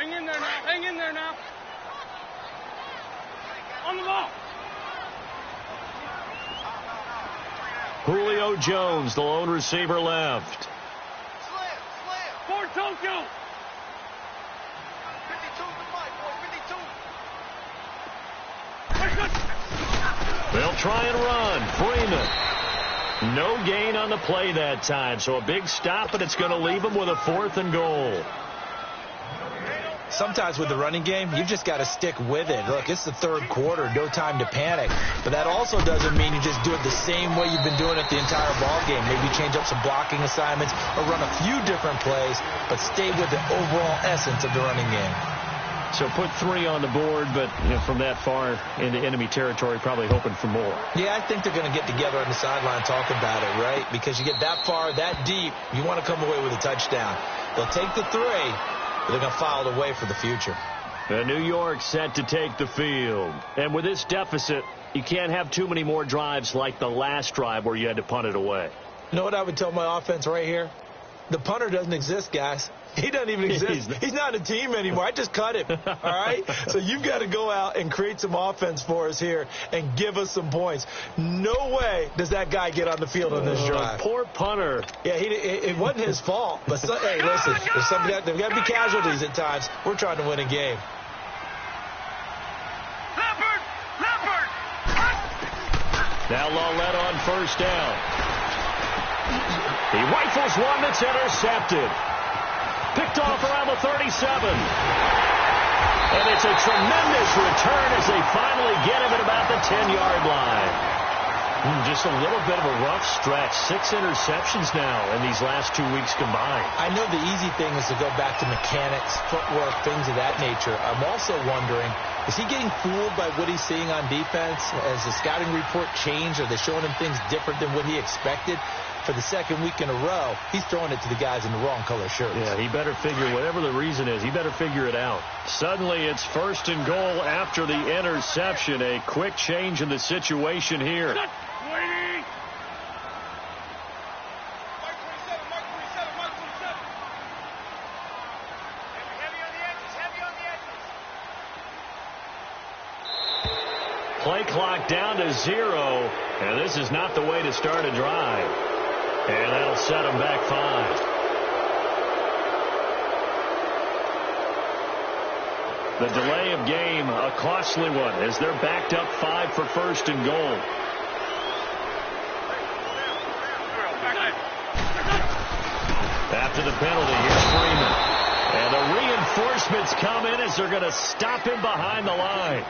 Hang in there now. Hang in there now. On the ball. Julio Jones, the lone receiver left. Slam. For Tokyo. 52 to Mike, boy, 52. They'll try and run. Freeman. No gain on the play that time, so a big stop, and it's going to leave them with a 4th and goal. Sometimes with the running game, you've just got to stick with it. Look, it's the 3rd quarter, no time to panic. But that also doesn't mean you just do it the same way you've been doing it the entire ball game. Maybe change up some blocking assignments or run a few different plays, but stay with the overall essence of the running game. So put 3 on the board, but from that far into enemy territory, probably hoping for more. Yeah, I think they're going to get together on the sideline, talk about it, right? Because you get that far, that deep, you want to come away with a touchdown. They'll take the 3, but they're going to file it away for the future. New York set to take the field. And with this deficit, you can't have too many more drives like the last drive where you had to punt it away. You know what I would tell my offense right here? The punter doesn't exist, guys. He doesn't even exist. He's not a team anymore. I just cut him, all right? So you've got to go out and create some offense for us here and give us some points. No way does that guy get on the field on this drive. Poor punter. Yeah, it wasn't his fault. But, hey, listen, there's got to be casualties at times. We're trying to win a game. Leopard! Now Lawlett on 1st down. He rifles one that's intercepted. Picked off around the 37. And it's a tremendous return as they finally get him at about the 10-yard line. Just a little bit of a rough stretch. 6 interceptions now in these last 2 weeks combined. I know the easy thing is to go back to mechanics, footwork, things of that nature. I'm also wondering, is he getting fooled by what he's seeing on defense? Has the scouting report changed? Are they showing him things different than what he expected? For the 2nd week in a row, he's throwing it to the guys in the wrong color shirts. Yeah, he better figure, whatever the reason is, he better figure it out. Suddenly, it's 1st and goal after the interception. A quick change in the situation here. Waiting. Mike 27, Mike 27, Mike 27. Heavy on the edges, heavy on the edges. Play clock down to 0, and this is not the way to start a drive. And that'll set them back 5. The delay of game, a costly one, as they're backed up 5 for 1st and goal. After the penalty, here's Freeman. And the reinforcements come in as they're going to stop him behind the line.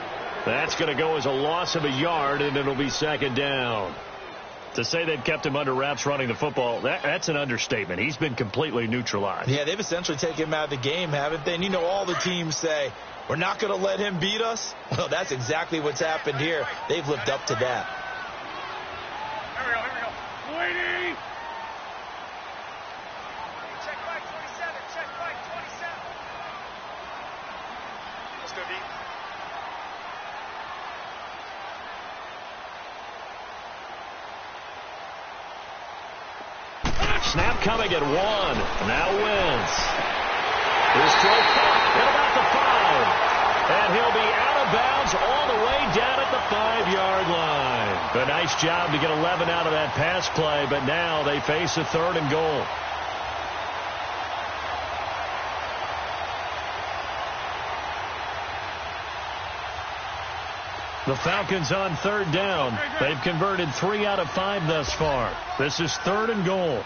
That's going to go as a loss of a yard, and it'll be 2nd down. To say they've kept him under wraps running the football, that's an understatement. He's been completely neutralized. Yeah, they've essentially taken him out of the game, haven't they? And you know all the teams say, we're not going to let him beat us. Well, that's exactly what's happened here. They've lived up to that. Here we go. Waiting. Check Mike 27, check Mike 27. Let's go, D. Snap coming at 1. Now Wentz. His throw caught at about the 5. And he'll be out of bounds all the way down at the 5-yard line. A nice job to get 11 out of that pass play, but now they face a 3rd and goal. The Falcons on 3rd down. They've converted 3 out of 5 thus far. This is 3rd and goal.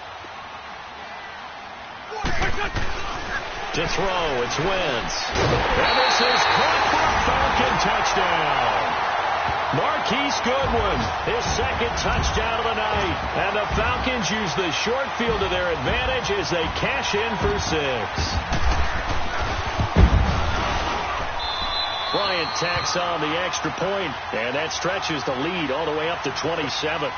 To throw, it's Wentz. And this is caught for a Falcon touchdown. Marquise Goodwin, his 2nd touchdown of the night. And the Falcons use the short field to their advantage as they cash in for 6. Bryant tacks on the extra point, and that stretches the lead all the way up to 27.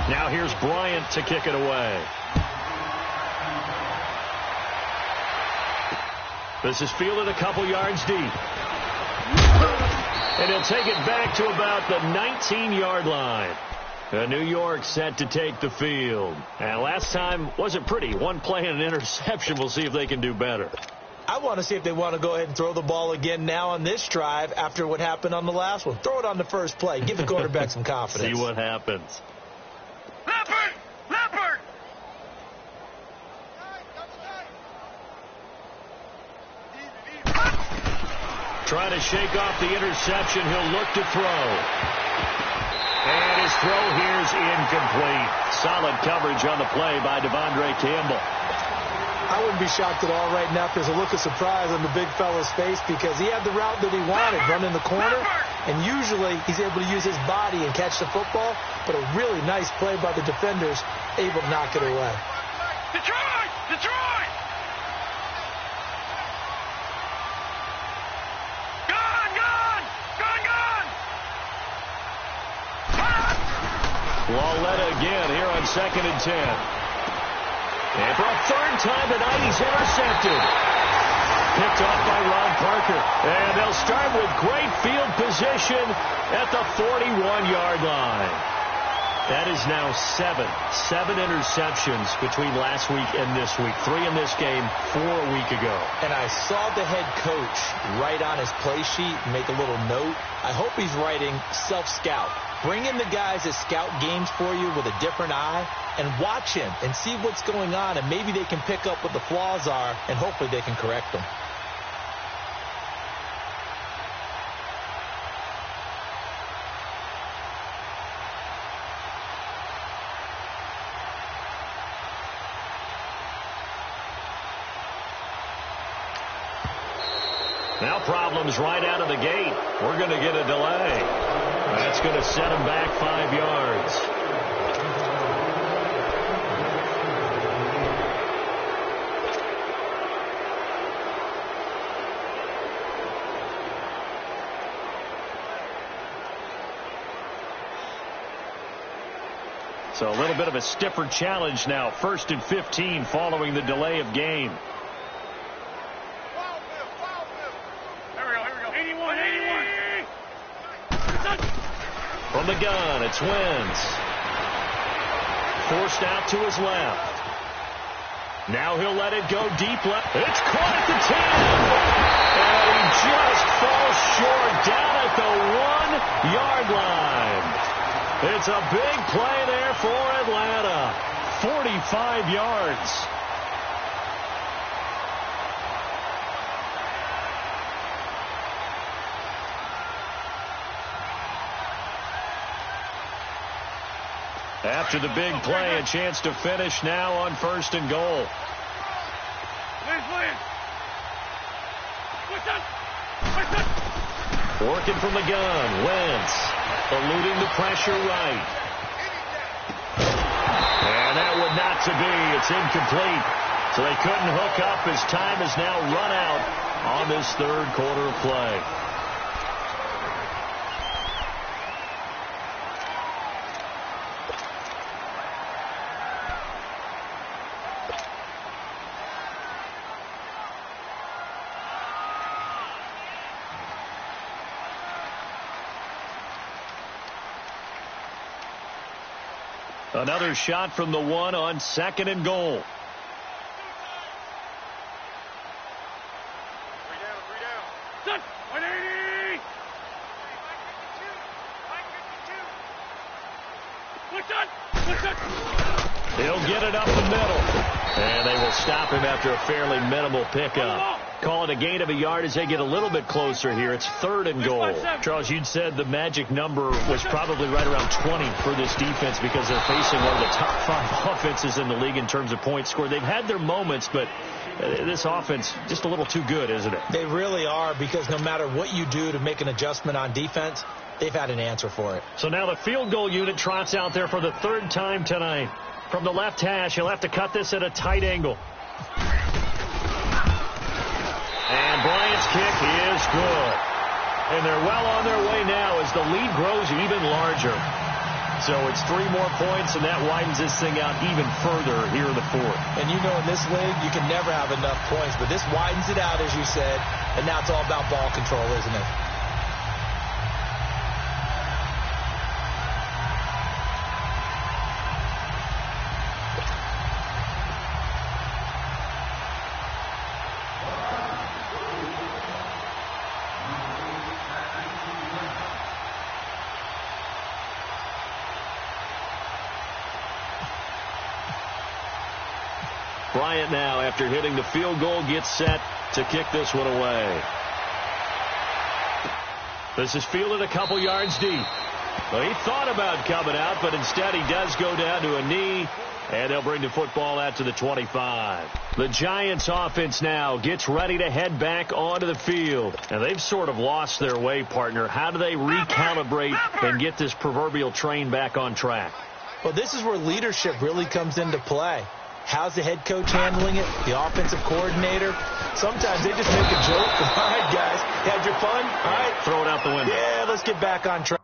Now here's Bryant to kick it away. This is fielded a couple yards deep. And he'll take it back to about the 19-yard line. New York set to take the field. And last time wasn't pretty. One play and an interception. We'll see if they can do better. I want to see if they want to go ahead and throw the ball again now on this drive after what happened on the last one. Throw it on the first play. Give the quarterback some confidence. See what happens. Leopard! Leopard! Trying to shake off the interception. He'll look to throw. And his throw here's incomplete. Solid coverage on the play by Devondre Campbell. I wouldn't be shocked at all right now if there's a look of surprise on the big fella's face because he had the route that he wanted, running the corner, and usually he's able to use his body and catch the football, but a really nice play by the defenders, able to knock it away. Detroit! Detroit! Gone! Gone! Gone! Gone! Lauletta again here on 2nd and 10. And for a third time tonight, he's intercepted. Picked off by Ron Parker. And they'll start with great field position at the 41-yard line. That is now 7 interceptions between last week and this week. 3 in this game, 4 a week ago. And I saw the head coach write on his play sheet, make a little note. I hope he's writing self-scout. Bring in the guys that scout games for you with a different eye and watch him and see what's going on, and maybe they can pick up what the flaws are, and hopefully they can correct them. Now problems right out of the gate. We're going to get a delay. That's going to set him back 5 yards. So a little bit of a stiffer challenge now. 1st and 15 following the delay of game. From the gun, it's Wentz. Forced out to his left. Now he'll let it go deep left. It's caught at the 10. And he just falls short down at the 1-yard line. It's a big play there for Atlanta. 45 yards. After the big play, a chance to finish now on 1st and goal. Working from the gun, Wentz eluding the pressure right. And that would not to be. It's incomplete. So they couldn't hook up as time has now run out on this 3rd quarter of play. Another shot from the 1 on 2nd and goal. 3 down. 180! He'll get it up the middle. And they will stop him after a fairly minimal pickup. Call it a gain of a yard as they get a little bit closer here. It's 3rd and goal. Charles, you'd said the magic number was probably right around 20 for this defense because they're facing one of the top 5 offenses in the league in terms of points scored. They've had their moments, but this offense just a little too good, isn't it? They really are, because no matter what you do to make an adjustment on defense, they've had an answer for it. So now the field goal unit trots out there for the 3rd time tonight. From the left hash, he'll have to cut this at a tight angle. And Bryant's kick is good. And they're well on their way now as the lead grows even larger. So it's 3 more points, and that widens this thing out even further here in the 4th. And you know in this league, you can never have enough points, but this widens it out, as you said, and now it's all about ball control, isn't it? try it now after hitting the field goal, gets set to kick this one away. This is fielded a couple yards deep. Well, he thought about coming out, but instead he does go down to a knee, and they'll bring the football out to the 25. The Giants offense now gets ready to head back onto the field. And they've sort of lost their way, partner. How do they recalibrate and get this proverbial train back on track? Well, this is where leadership really comes into play. How's the head coach handling it? The offensive coordinator? Sometimes they just make a joke. All right, guys, you had your fun? All right. Throw it out the window. Yeah, let's get back on track.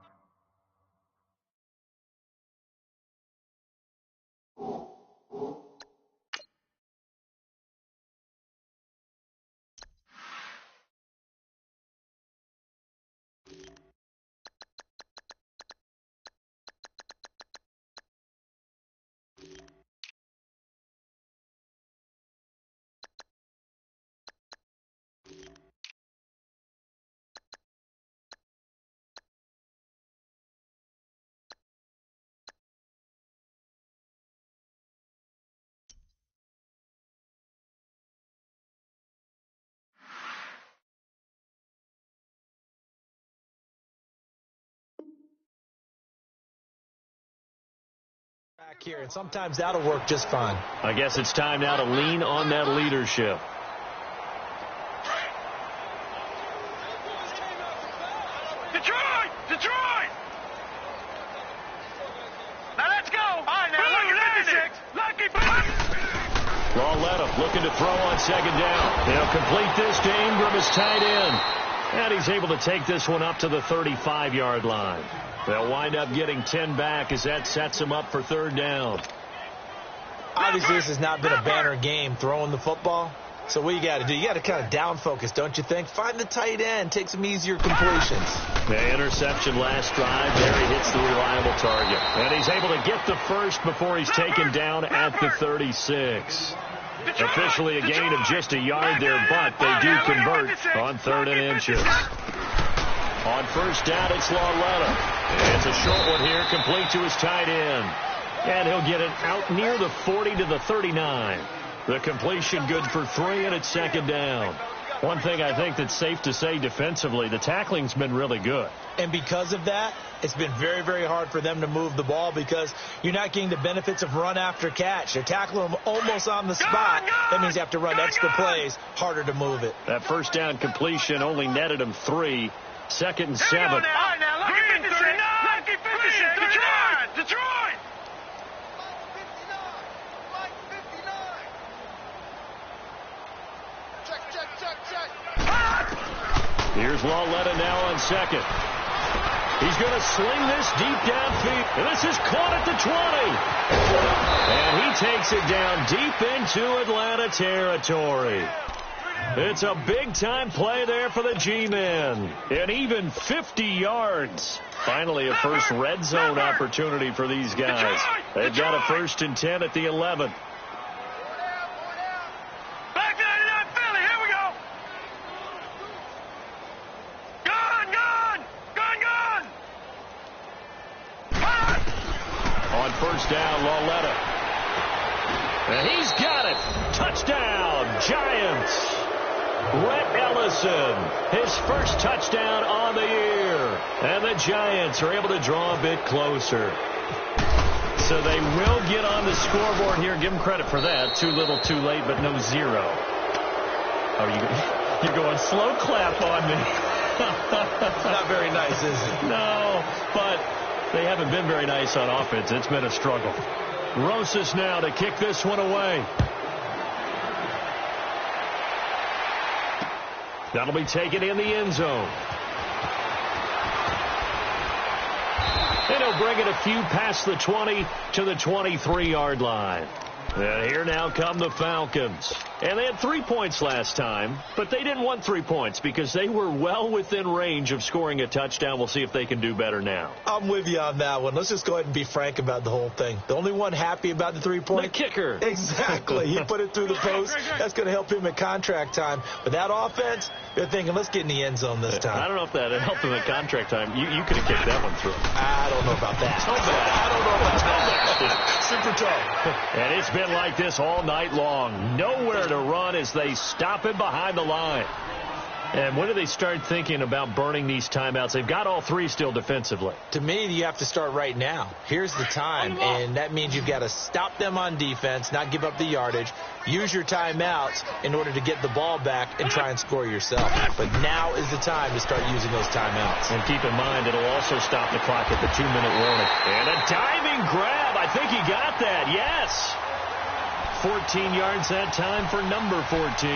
Back here, and sometimes that'll work just fine. I guess it's time now to lean on that leadership. Detroit! Detroit! Now let's go! All right, now, lucky 56! Lucky Lauletta looking to throw on second down. They'll complete this to Ingram as tight end. And he's able to take this one up to the 35-yard line. They'll wind up getting 10 back as that sets him up for third down. Obviously, this has not been a banner game throwing the football. So what you got to do, you got to kind of down focus, don't you think? Find the tight end, take some easier completions. The interception last drive. There he hits the reliable target. And he's able to get the first before he's taken down at the 36. Officially a gain of just a yard there, but they do convert on 3rd and inches. On first down, it's Lauletta. It's a short one here, complete to his tight end. And he'll get it out near the 40 to the 39. The completion good for 3, and it's second down. One thing I think that's safe to say defensively, the tackling's been really good. And because of that, it's been very, very hard for them to move the ball because you're not getting the benefits of run after catch. They're tackling them almost on the spot. That means you have to run extra plays, harder to move it. That first down completion only netted him 3. 2nd and 7. All right, now, lucky 56! Lucky 56! Detroit! Detroit! Here's Lauletta now on second. He's going to sling this deep downfield. And this is caught at the 20. And he takes it down deep into Atlanta territory. It's a big-time play there for the G-men. And even 50 yards. Finally, a first red zone opportunity for these guys. They've got a 1st and 10 at the 11. Back to 99 Philly. Here we go. Gone, gone. Gone, gone. On first down, Lauletta. And he's got it. Touchdown, Giants. Rhett Ellison, his first touchdown on the year. And the Giants are able to draw a bit closer. So they will get on the scoreboard here. Give them credit for that. Too little, too late, but no 0. Oh, you're going slow clap on me. It's not very nice, is it? No, but they haven't been very nice on offense. It's been a struggle. Rosas now to kick this one away. That'll be taken in the end zone. And he'll bring it a few past the 20 to the 23-yard line. And here now come the Falcons. And they had 3 points last time, but they didn't want 3 points because they were well within range of scoring a touchdown. We'll see if they can do better now. I'm with you on that one. Let's just go ahead and be frank about the whole thing. The only one happy about the 3-point? The kicker. Exactly. He put it through the post. That's going to help him at contract time. But that offense, they're thinking, let's get in the end zone this time. I don't know if that helped him at contract time. You could have kicked that one through. I don't know about that. I don't know about that. Super tough. And it's been like this all night long. Nowhere to run as they stop him behind the line. And when do they start thinking about burning these timeouts? They've got all 3 still defensively. To me, you have to start right now. Here's the time, and that means you've got to stop them on defense, not give up the yardage, use your timeouts in order to get the ball back and try and score yourself. But now is the time to start using those timeouts. And keep in mind, it'll also stop the clock at the 2-minute warning. And a diving grab. I think he got that. Yes. 14 yards that time for number 14.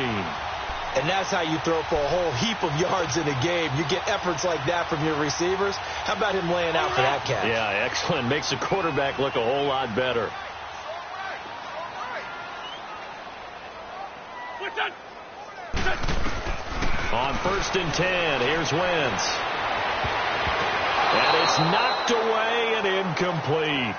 And that's how you throw for a whole heap of yards in a game. You get efforts like that from your receivers. How about him laying out for that catch? Yeah, excellent. Makes the quarterback look a whole lot better. On 1st and 10, here's Wentz. And it's knocked away and incomplete.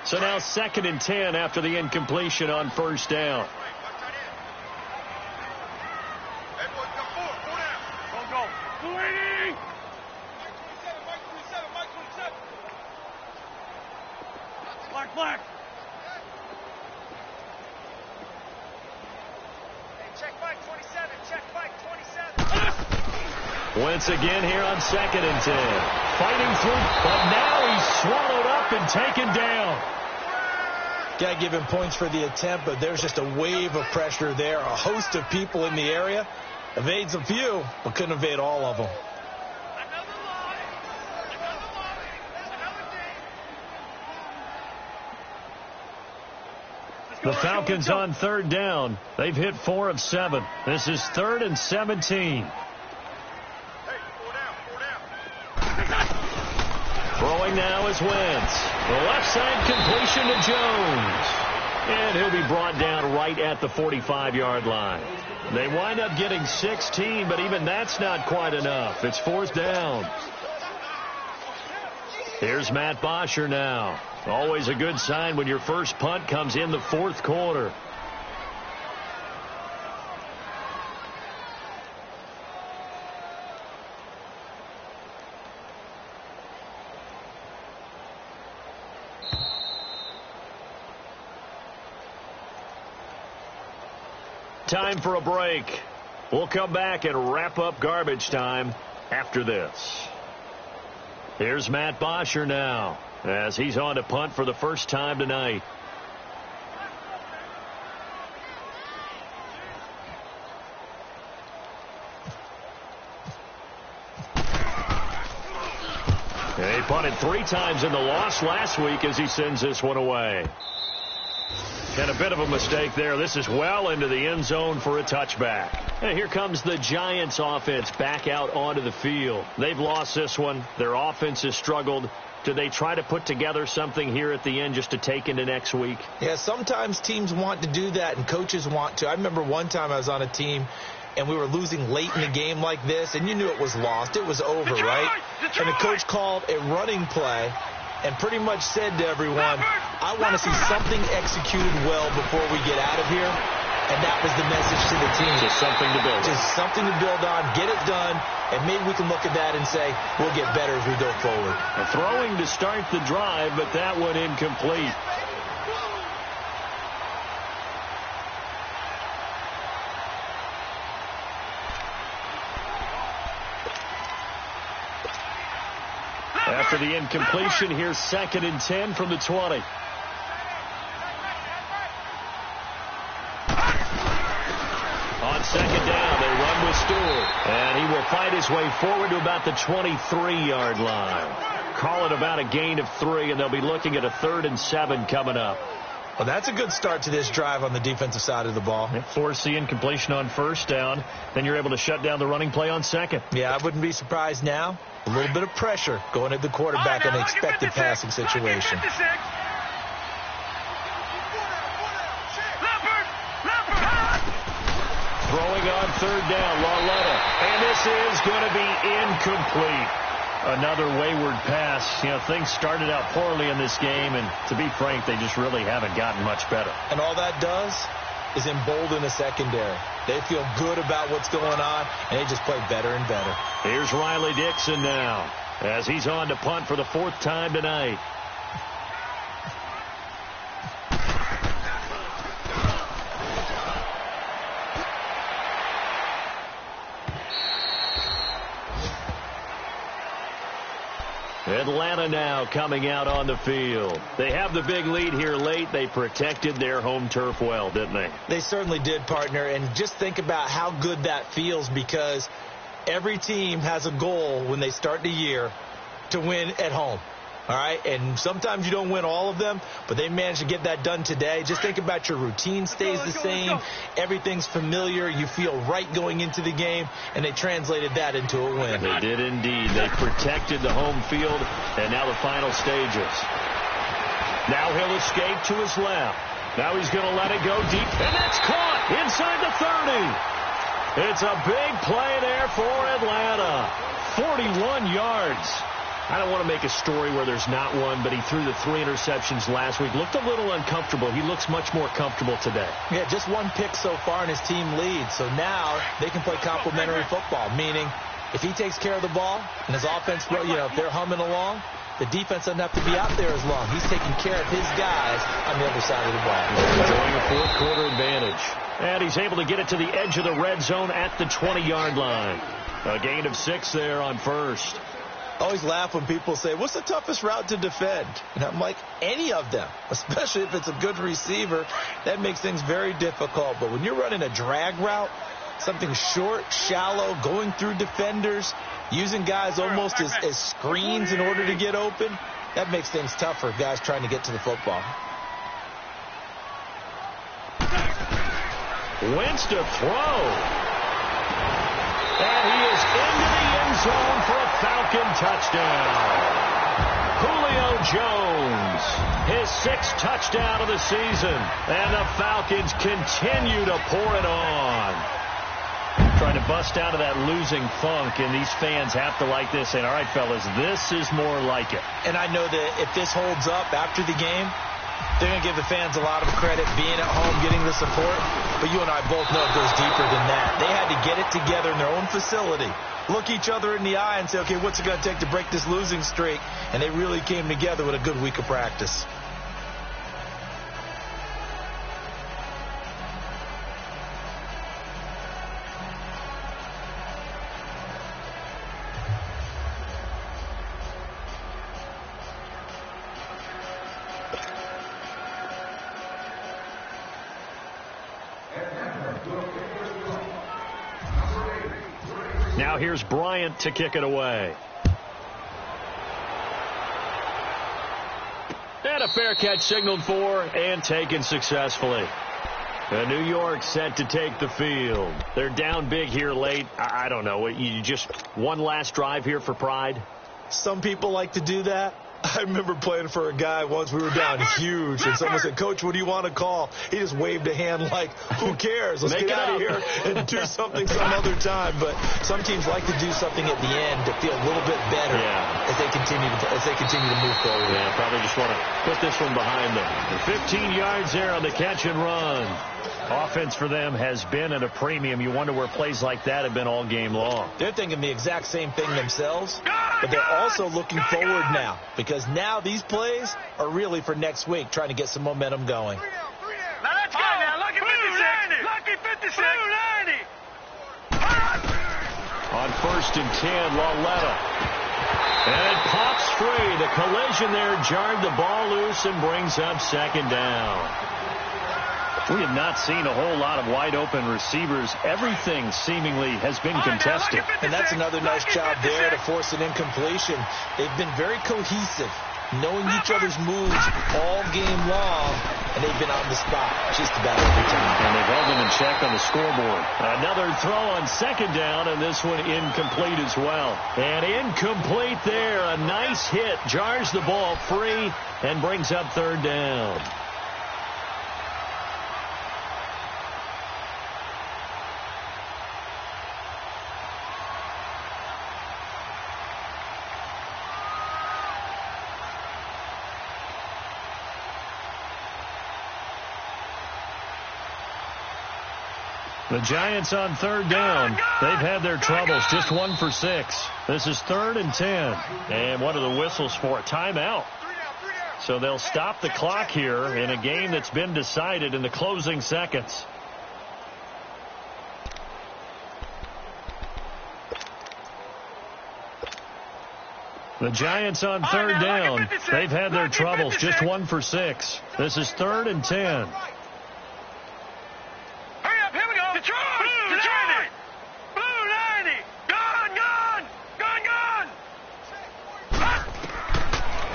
So now 2nd and 10 after the incompletion on 1st down. Black. Check Mike 27. Check Mike 27. Wentz again here on 2nd and 10. Fighting through, but now he's swallowed up and taken down. Got to give him points for the attempt, but there's just a wave of pressure there. A host of people in the area. Evades a few, but couldn't evade all of them. The Falcons on 3rd down. They've hit 4 of 7. This is 3rd and 17. Throwing now is Wentz. The left side completion to Jones. And he'll be brought down right at the 45-yard line. They wind up getting 16, but even that's not quite enough. It's 4th down. Here's Matt Bosher now. Always a good sign when your first punt comes in the 4th quarter. Time for a break. We'll come back and wrap up garbage time after this. Here's Matt Bosher now as he's on to punt for the first time tonight. And he punted 3 times in the loss last week as he sends this one away. And a bit of a mistake there. This is well into the end zone for a touchback. And here comes the Giants offense back out onto the field. They've lost this one. Their offense has struggled. Do they try to put together something here at the end just to take into next week? Yeah, sometimes teams want to do that and coaches want to. I remember one time I was on a team and we were losing late in the game like this, and you knew it was lost. It was over, right? And the coach called a running play and pretty much said to everyone, I want to see something executed well before we get out of here. And that was the message to the team. Just something to build on. Just something to build on, get it done, and maybe we can look at that and say, we'll get better as we go forward. A throwing to start the drive, but that one incomplete. After the incompletion, here's 2nd and 10 from the 20. On 2nd down, they run with Stewart. And he will fight his way forward to about the 23-yard line. call it about a gain of 3, and they'll be looking at a 3rd and 7 coming up. Well, that's a good start to this drive on the defensive side of the ball. Force the incompletion on 1st down. Then you're able to shut down the running play on 2nd. Yeah, I wouldn't be surprised now. A little bit of pressure going at the quarterback in an expected passing situation. Throwing on 3rd down, Lauletta. And this is going to be incomplete. Another wayward pass. You know, things started out poorly in this game, and to be frank, they just really haven't gotten much better. And all that does is embolden the secondary. They feel good about what's going on, and they just play better and better. Here's Riley Dixon now, as he's on to punt for the 4th time tonight. Atlanta now coming out on the field. They have the big lead here late. They protected their home turf well, didn't they? They certainly did, partner. And just think about how good that feels, because every team has a goal when they start the year to win at home. All right, and sometimes you don't win all of them, but they managed to get that done today. Just think about your routine stays the same. Everything's familiar. You feel right going into the game, and they translated that into a win. They did indeed. They protected the home field, and now the final stages. Now he'll escape to his left. Now he's going to let it go deep, and that's caught inside the 30. It's a big play there for Atlanta. 41 yards. I don't want to make a story where there's not one, but he threw the 3 interceptions last week. Looked a little uncomfortable. He looks much more comfortable today. Yeah, just 1 pick so far, and his team leads. So now they can play complementary football, meaning if he takes care of the ball and his offense, you know, if they're humming along, the defense doesn't have to be out there as long. He's taking care of his guys on the other side of the ball. Enjoying a 4th quarter advantage. And he's able to get it to the edge of the red zone at the 20-yard line. A gain of 6 there on 1st. I always laugh when people say, what's the toughest route to defend? And I'm like, any of them, especially if it's a good receiver. That makes things very difficult. But when you're running a drag route, something short, shallow, going through defenders, using guys almost as screens in order to get open, that makes things tough for guys trying to get to the football. Wentz to throw. And he is into the end zone for a Falcon touchdown. Julio Jones, his 6th touchdown of the season. And the Falcons continue to pour it on. Trying to bust out of that losing funk, and these fans have to like this. And, all right, fellas, this is more like it. And I know that if this holds up after the game, they're going to give the fans a lot of credit being at home, getting the support. But you and I both know it goes deeper than that. They had to get it together in their own facility, look each other in the eye and say, okay, what's it going to take to break this losing streak? And they really came together with a good week of practice. Now here's Bryant to kick it away. And a fair catch signaled for and taken successfully. And New York set to take the field. They're down big here late. I don't know. You just one last drive here for pride? Some people like to do that. I remember playing for a guy once. We were down huge, and someone said, Coach, what do you want to call? He just waved a hand like, who cares? Let's get out of here and do something some other time. But some teams like to do something at the end to feel a little bit better as they continue to move forward. Yeah, probably just want to put this one behind them. 15 yards there on the catch and run. Offense for them has been at a premium. You wonder where plays like that have been all game long. They're thinking the exact same thing themselves, but they're also looking forward now, because now these plays are really for next week, trying to get some momentum going. Now let's go. Now lucky 56. Lucky 56. 90. On 1st and 10, Lauletta. And it pops free. The collision there jarred the ball loose and brings up 2nd down. We have not seen a whole lot of wide-open receivers. Everything seemingly has been contested. And that's another nice job there to force an incompletion. They've been very cohesive, knowing each other's moves all game long, and they've been on the spot just about every time. And they've held them in check on the scoreboard. Another throw on second down, and this one incomplete as well. And incomplete there. A nice hit. Jars the ball free and brings up third down. The Giants on third down. They've had their troubles. Just 1 for 6. This is 3rd and 10. And what are the whistles for? Timeout. So they'll stop the clock here in a game that's been decided in the closing seconds. The Giants on third down. They've had their troubles. Just 1 for 6. This is 3rd and 10.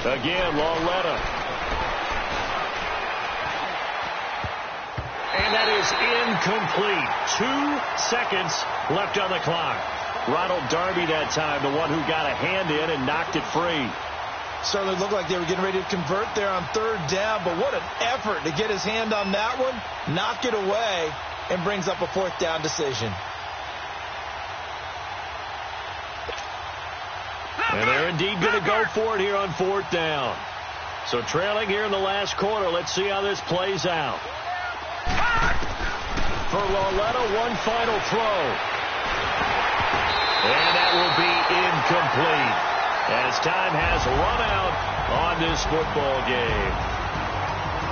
Again, Lauletta. And that is incomplete. 2 seconds left on the clock. Ronald Darby that time, the one who got a hand in and knocked it free. Certainly looked like they were getting ready to convert there on third down, but what an effort to get his hand on that one, knock it away, and brings up a 4th down decision. And they're indeed going to go for it here on 4th down. So trailing here in the last quarter. Let's see how this plays out. For Lauletta, one final throw. And that will be incomplete as time has run out on this football game.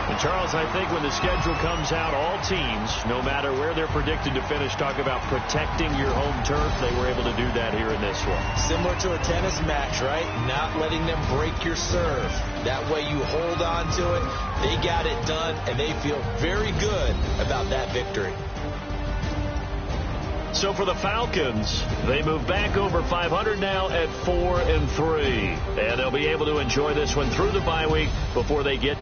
And Charles, I think when the schedule comes out, all teams, no matter where they're predicted to finish, talk about protecting your home turf. They were able to do that here in this one. Similar to a tennis match, right? Not letting them break your serve. That way you hold on to it. They got it done, and they feel very good about that victory. So for the Falcons, they move back over 500 now at 4-3. And they'll be able to enjoy this one through the bye week before they get